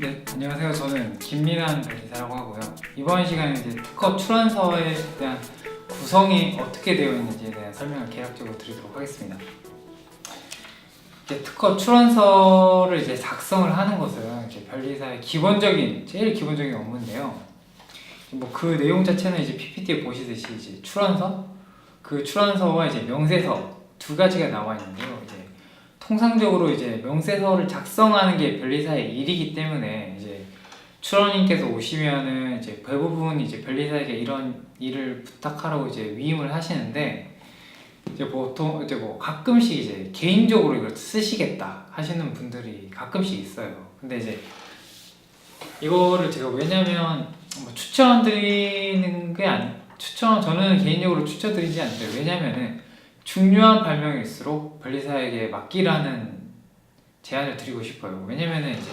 네, 안녕하세요. 저는 김민환 변리사라고 하고요. 이번 시간에 이제 특허 출원서에 대한 구성이 어떻게 되어 있는지에 대한 설명을 개략적으로 드리도록 하겠습니다. 이제 특허 출원서를 이제 작성을 하는 것은 이제 변리사의 제일 기본적인 업무인데요. 뭐 그 내용 자체는 이제 PPT에 보시듯이 이제 출원서, 그 출원서와 이제 명세서 두 가지가 나와 있는데요. 이제 통상적으로 이제 명세서를 작성하는 게 변리사의 일이기 때문에 이제 출원인께서 오시면은 이제 대부분 이제 변리사에게 이런 일을 부탁하라고 이제 위임을 하시는데, 이제 보통 이제 뭐 가끔씩 이제 개인적으로 이걸 쓰시겠다 하시는 분들이 가끔씩 있어요. 근데 이제 이거를 제가 왜냐면 뭐 추천드리는 게 저는 개인적으로 추천드리지 않는데, 왜냐면은 중요한 발명일수록 변리사에게 맡기라는 제안을 드리고 싶어요. 왜냐면은 이제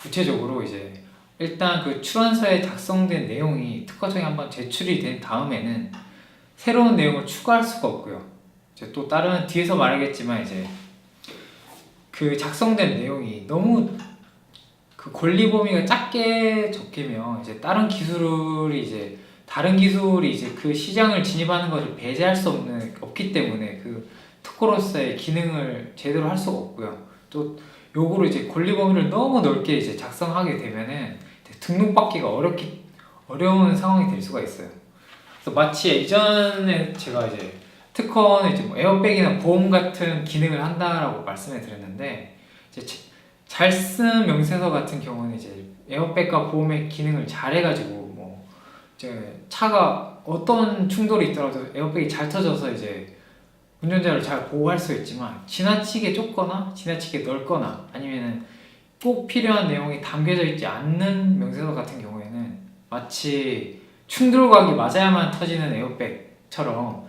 구체적으로 이제 일단 그 출원서에 작성된 내용이 특허청에 한번 제출이 된 다음에는 새로운 내용을 추가할 수가 없고요. 이제 또 다른 뒤에서 말하겠지만 이제 그 작성된 내용이 너무 그 권리 범위가 작게 적히면 이제 다른 기술이 이제 그 시장을 진입하는 것을 배제할 수 없기 때문에 그 특허로서의 기능을 제대로 할 수가 없고요. 또 요거로 이제 권리 범위를 너무 넓게 이제 작성하게 되면은 등록받기가 어려운 상황이 될 수가 있어요. 그래서 마치 이전에 제가 이제 특허는 이제 뭐 에어백이나 보험 같은 기능을 한다라고 말씀을 드렸는데, 이제 잘 쓴 명세서 같은 경우는 이제 에어백과 보험의 기능을 잘 해가지고 뭐 이제 차가 어떤 충돌이 있더라도 에어백이 잘 터져서 이제 운전자를 잘 보호할 수 있지만, 지나치게 좁거나 지나치게 넓거나 아니면은 꼭 필요한 내용이 담겨져 있지 않는 명세서 같은 경우에는 마치 충돌각이 맞아야만 터지는 에어백처럼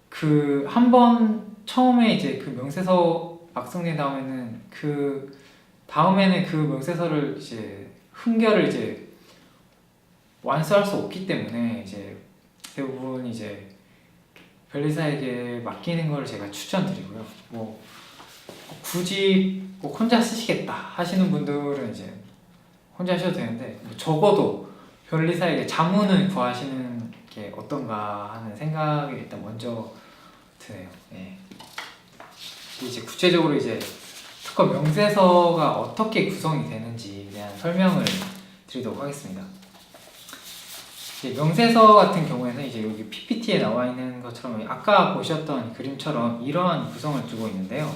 그 한 번 처음에 이제 그 명세서 작성된 다음에는 그 명세서를 이제 흥결을 이제 완수할 수 없기 때문에 이제 대부분 이제 변리사에게 맡기는 걸 제가 추천드리고요. 뭐 굳이 꼭 혼자 쓰시겠다 하시는 분들은 이제 혼자 하셔도 되는데, 뭐 적어도 변리사에게 자문을 구하시는 게 어떤가 하는 생각이 일단 먼저 드네요. 네. 이제 구체적으로 이제 특허 명세서가 어떻게 구성이 되는지에 대한 설명을 드리도록 하겠습니다. 명세서 같은 경우에는 이제 여기 PPT에 나와 있는 것처럼 아까 보셨던 그림처럼 이러한 구성을 두고 있는데요.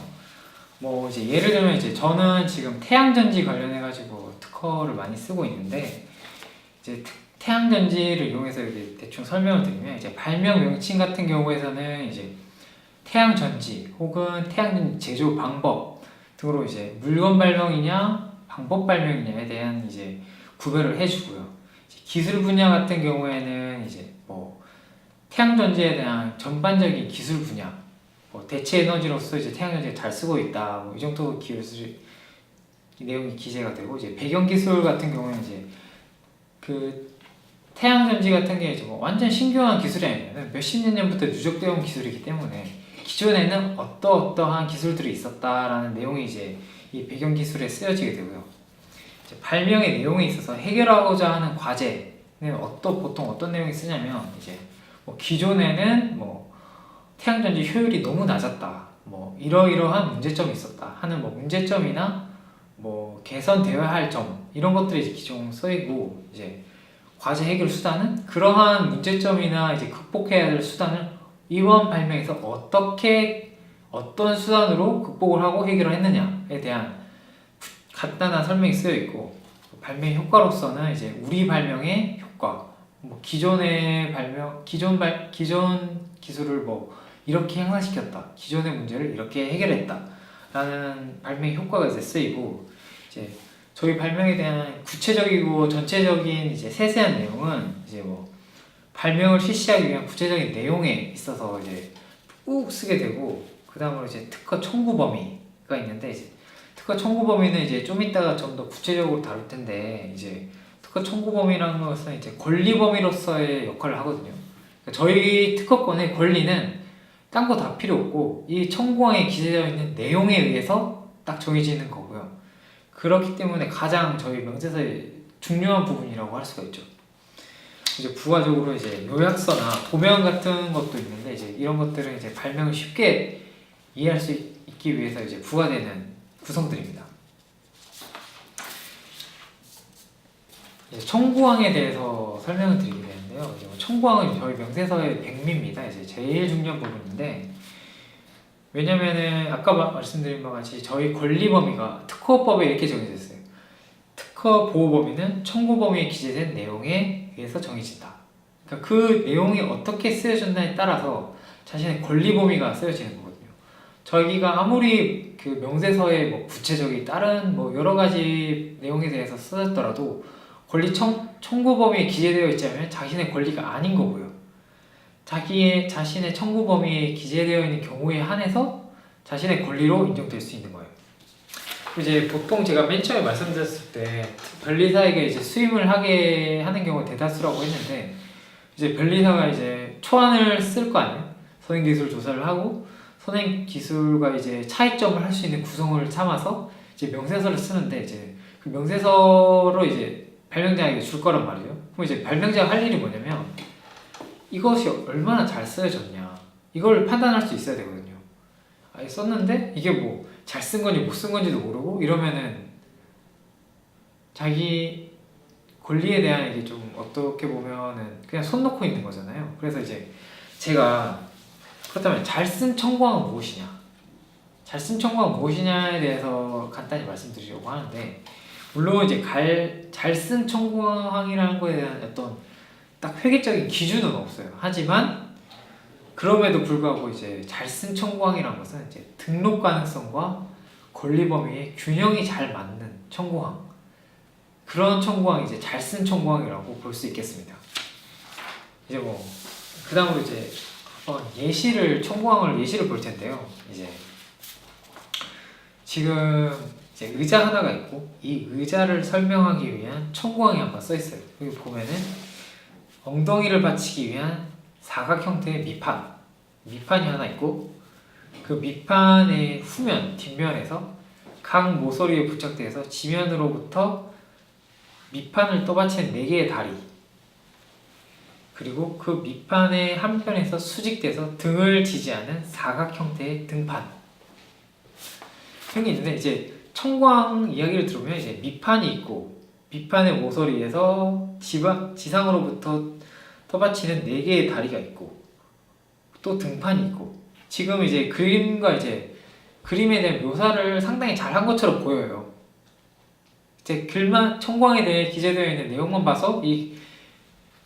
뭐 이제 예를 들면 이제 저는 지금 태양전지 관련해 가지고 특허를 많이 쓰고 있는데, 이제 태양전지를 이용해서 이제 대충 설명을 드리면 이제 발명 명칭 같은 경우에서는 이제 태양전지 혹은 태양전지 제조 방법 등으로 이제 물건 발명이냐 방법 발명이냐에 대한 이제 구별을 해주고요. 기술 분야 같은 경우에는 이제 뭐 태양전지에 대한 전반적인 기술 분야, 뭐 대체 에너지로서 이제 태양전지를 잘 쓰고 있다, 뭐 이 정도 기술이 내용이 기재가 되고, 이제 배경 기술 같은 경우는 이제 그 태양전지 같은 게 이제 뭐 완전 신규한 기술이 아니면 몇십 년 전부터 누적되어 온 기술이기 때문에 기존에는 어떠한 기술들이 있었다라는 내용이 이제 이 배경 기술에 쓰여지게 되고요. 발명의 내용에 있어서 해결하고자 하는 과제는 보통 어떤 내용이 쓰냐면, 이제 뭐 기존에는 뭐 태양전지 효율이 너무 낮았다, 뭐 이러이러한 문제점이 있었다 하는 뭐 문제점이나 뭐 개선되어야 할 점, 이런 것들이 이제 기존 쓰이고, 이제 과제 해결 수단은 그러한 문제점이나 이제 극복해야 될 수단을 이번 발명에서 어떤 수단으로 극복을 하고 해결을 했느냐에 대한 간단한 설명이 쓰여 있고, 발명 효과로서는 이제 우리 발명의 효과, 뭐 기존 기술을 뭐 이렇게 향상시켰다, 기존의 문제를 이렇게 해결했다라는 발명 효과가 이제 쓰이고, 이제 저희 발명에 대한 구체적이고 전체적인 이제 세세한 내용은 이제 뭐 발명을 실시하기 위한 구체적인 내용에 있어서 이제 꾹 쓰게 되고, 그 다음으로 이제 특허 청구 범위가 있는데, 이제 특허 청구 범위는 이제 좀 이따가 좀 더 구체적으로 다룰 텐데, 이제 특허 청구 범위라는 것은 이제 권리 범위로서의 역할을 하거든요. 그러니까 저희 특허권의 권리는 딴 거 다 필요 없고 이 청구항에 기재되어 있는 내용에 의해서 딱 정해지는 거고요. 그렇기 때문에 가장 저희 명세서의 중요한 부분이라고 할 수가 있죠. 이제 부가적으로 이제 요약서나 도면 같은 것도 있는데 이제 이런 것들은 이제 발명을 쉽게 이해할 수 있기 위해서 이제 부과되는 구성들입니다. 이제 청구항에 대해서 설명을 드리게 되는데요. 이제 청구항은 저희 명세서의 백미입니다. 이제 제일 중요한 부분인데 왜냐면은 아까 말씀드린 바와 같이 저희 권리 범위가 특허법에 이렇게 정해져 있어요. 특허 보호 범위는 청구 범위에 기재된 내용에 의해서 정해진다. 그러니까 그 내용이 어떻게 쓰여졌나에 따라서 자신의 권리 범위가 쓰여지는 거거든요. 저희가 아무리 그 명세서에 뭐 구체적인 다른 뭐 여러 가지 내용에 대해서 쓰였더라도 권리 청구 범위에 기재되어 있자면 자신의 권리가 아닌 거고요. 자신의 청구 범위에 기재되어 있는 경우에 한해서 자신의 권리로 인정될 수 있는 거예요. 이제 보통 제가 맨 처음에 말씀드렸을 때 변리사에게 이제 수임을 하게 하는 경우가 대다수라고 했는데 이제 변리사가 이제 초안을 쓸 거 아니에요. 선행기술 조사를 하고 선행기술과 이제 차이점을 할 수 있는 구성을 삼아서 이제 명세서를 쓰는데 이제 그 명세서로 이제 발명자에게 줄 거란 말이에요. 그럼 이제 발명자가 할 일이 뭐냐면 이것이 얼마나 잘 쓰여졌냐 이걸 판단할 수 있어야 되거든요. 아예 썼는데 이게 뭐 잘 쓴 건지 못 쓴 건지도 모르고 이러면은 자기 권리에 대한 이게 좀 어떻게 보면은 그냥 손 놓고 있는 거잖아요. 그래서 이제 제가 그렇다면 잘 쓴 청구항은 무엇이냐, 잘 쓴 청구항은 무엇이냐에 대해서 간단히 말씀드리려고 하는데 물론 이제 잘 쓴 청구항이라는 거에 대한 어떤 딱 획일적인 기준은 없어요. 하지만 그럼에도 불구하고 이제 잘 쓴 청구항이라는 것은 이제 등록 가능성과 권리 범위의 균형이 잘 맞는 청구항, 그런 청구항이 이제 잘 쓴 청구항이라고 볼 수 있겠습니다. 이제 뭐 그다음으로 이제 한번 청구항을 예시를 볼 텐데요. 이제 지금 이제 의자 하나가 있고 이 의자를 설명하기 위한 청구항이 한번 써 있어요. 여기 보면은 엉덩이를 받치기 위한 사각 형태의 밑판이 하나 있고 그 밑판의 후면, 뒷면에서 각 모서리에 부착돼서 지면으로부터 밑판을 떠받치는 4개의 다리, 그리고 그 밑판의 한편에서 수직돼서 등을 지지하는 사각 형태의 등판 이런 게 있는데 이제 청구항 이야기를 들으면 이제 밑판이 있고 밑판의 모서리에서 지상으로부터 떠받치는 4개의 다리가 있고 또 등판이 있고 지금 이제 그림과 이제 그림에 대한 묘사를 상당히 잘한 것처럼 보여요. 이제 청구항에 대해 기재되어 있는 내용만 봐서 이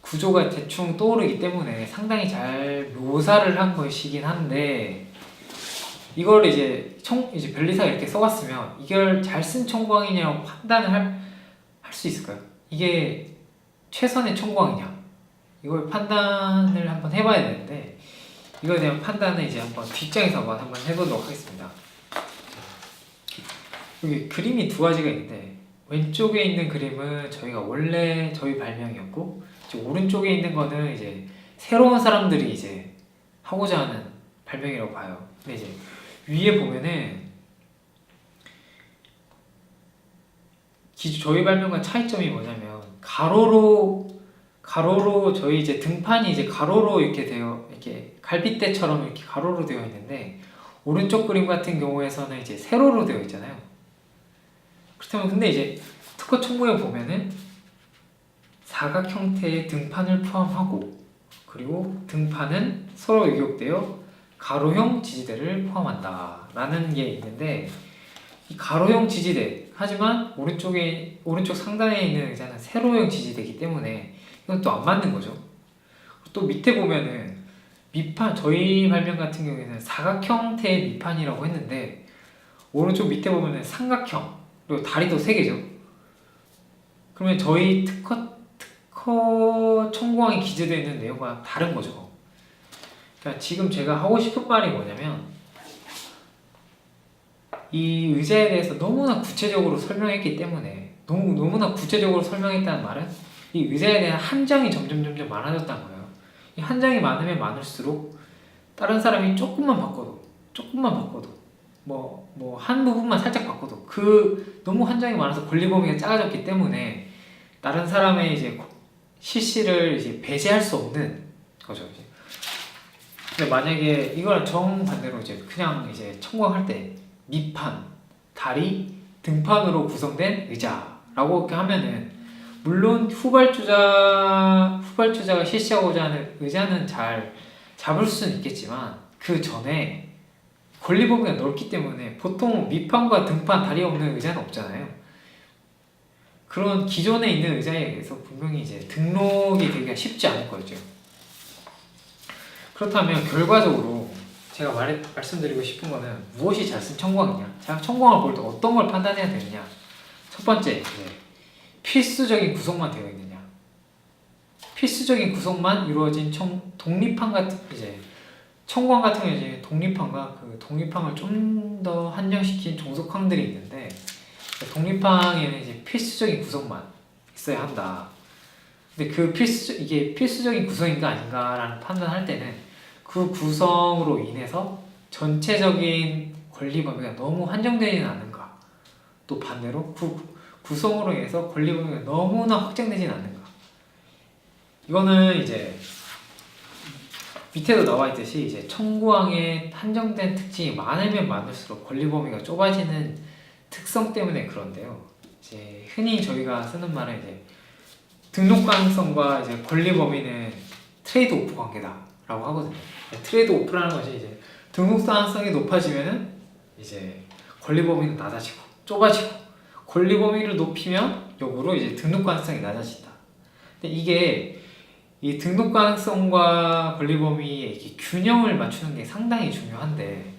구조가 대충 떠오르기 때문에 상당히 잘 묘사를 한 것이긴 한데 이걸 이제 변리사가 이렇게 써왔으면 이걸 잘 쓴 청구항이냐고 판단을 할 수 있을까요? 이게 최선의 청구항이냐? 이걸 판단을 한번 해봐야 되는데 이거에 대한 판단은 이제 한번 뒷장에서 한번 해보도록 하겠습니다. 여기 그림이 2가지가 있는데 왼쪽에 있는 그림은 저희가 원래 저희 발명이었고 이제 오른쪽에 있는 거는 이제 새로운 사람들이 이제 하고자 하는 발명이라고 봐요. 근데 이제 위에 보면은 저희 발명과 차이점이 뭐냐면 가로로 저희 이제 등판이 이제 가로로 이렇게 갈빗대처럼 이렇게 가로로 되어 있는데 오른쪽 그림 같은 경우에서는 이제 세로로 되어 있잖아요. 그렇다면 근데 이제 특허 청구에 보면은 사각 형태의 등판을 포함하고 그리고 등판은 서로 유격되어 가로형 지지대를 포함한다 라는 게 있는데 이 가로형 지지대 하지만 오른쪽 상단에 있는 의자는 세로형 지지대이기 때문에 이건 또 안 맞는 거죠. 또 밑에 보면은 밑판 저희 발명 같은 경우에는 사각 형태의 밑판이라고 했는데 오른쪽 밑에 보면은 삼각형 그리고 다리도 3개죠. 그러면 저희 특허 청구항에 기재되어 있는 내용과 다른 거죠. 그러니까 지금 제가 하고 싶은 말이 뭐냐면 이 의자에 대해서 너무나 구체적으로 설명했기 때문에 너무나 구체적으로 설명했다는 말은 이 의자에 대한 한정이 점점 많아졌다는 거예요. 이 한정이 많으면 많을수록 다른 사람이 조금만 바꿔도 뭐 한 부분만 살짝 바꿔도 그 너무 한정이 많아서 권리 범위가 작아졌기 때문에 다른 사람의 이제 실시를 이제 배제할 수 없는 거죠. 이제. 근데 만약에 이걸 정반대로 이제 그냥 이제 청구할 때 밑판, 다리, 등판으로 구성된 의자라고 이렇게 하면은 물론 후발주자가 실시하고자 하는 의자는 잘 잡을 수는 있겠지만 그 전에 권리 범위가 넓기 때문에 보통 밑판과 등판, 다리 없는 의자는 없잖아요. 그런 기존에 있는 의자에 의해서 분명히 이제 등록이 되기가 쉽지 않을 거죠. 그렇다면 결과적으로 제가 말씀드리고 싶은 거는 무엇이 잘 쓴 청구항이냐? 자, 청구항을 볼 때 어떤 걸 판단해야 되느냐? 첫 번째, 이제 필수적인 구성만 되어 있느냐? 필수적인 구성만 이루어진 독립항 같은 이제 청구항 같은 경우에 이제 독립항과 그 독립항을 좀 더 한정시킨 종속항들이 있는데 독립항에는 이제 필수적인 구성만 있어야 한다. 근데 이게 필수적인 구성인가 아닌가라는 판단할 때는 그 구성으로 인해서 전체적인 권리 범위가 너무 한정되지는 않는가. 또 반대로 그 구성으로 인해서 권리 범위가 너무나 확장되지는 않는가. 이거는 이제 밑에도 나와 있듯이 이제 청구항에 한정된 특징이 많으면 많을수록 권리 범위가 좁아지는 특성 때문에 그런데요. 이제 흔히 저희가 쓰는 말은 이제 등록 가능성과 이제 권리 범위는 트레이드 오프 관계다라고 하거든요. 트레이드 오프라는 것이 이제 등록 가능성이 높아지면은 이제 권리 범위는 낮아지고 좁아지고 권리 범위를 높이면 역으로 이제 등록 가능성이 낮아진다. 근데 이게 이 등록 가능성과 권리 범위의 이게 균형을 맞추는 게 상당히 중요한데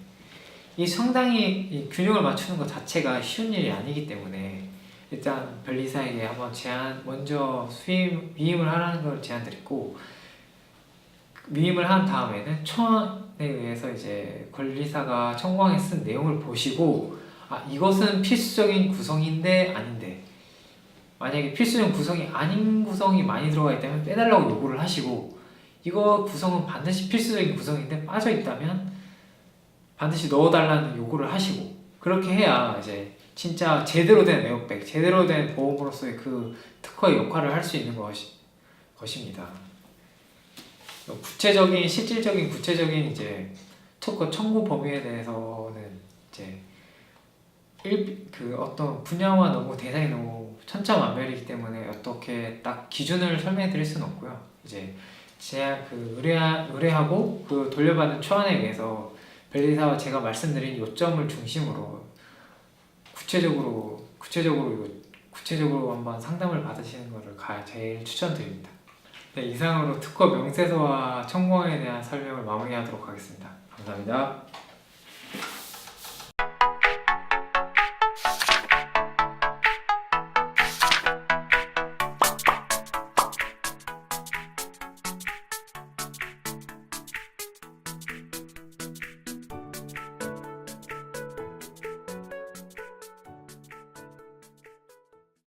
이 균형을 맞추는 것 자체가 쉬운 일이 아니기 때문에 일단 변리사에게 한번 먼저 위임을 하라는 걸 제안드렸고 위임을 한 다음에는 초안에 의해서 이제 권리사가 청구항에 쓴 내용을 보시고 이것은 필수적인 구성인데 아닌데 만약에 필수적인 구성이 아닌 구성이 많이 들어가 있다면 빼달라고 요구를 하시고 이거 구성은 반드시 필수적인 구성인데 빠져 있다면 반드시 넣어달라는 요구를 하시고 그렇게 해야 이제 진짜 제대로 된 에어백, 제대로 된 보험으로서의 그 특허의 역할을 할 수 있는 것입니다. 실질적인 구체적인 이제 특허 청구 범위에 대해서는 이제 어떤 분야와 너무 대상이 너무 천차만별이기 때문에 어떻게 딱 기준을 설명해 드릴 수는 없고요. 이제 의뢰하고 그 돌려받은 초안에 의해서 변리사와 제가 말씀드린 요점을 중심으로 구체적으로 한번 상담을 받으시는 것을 제일 추천드립니다. 네, 이상으로 특허 명세서와 청구항에 대한 설명을 마무리하도록 하겠습니다. 감사합니다.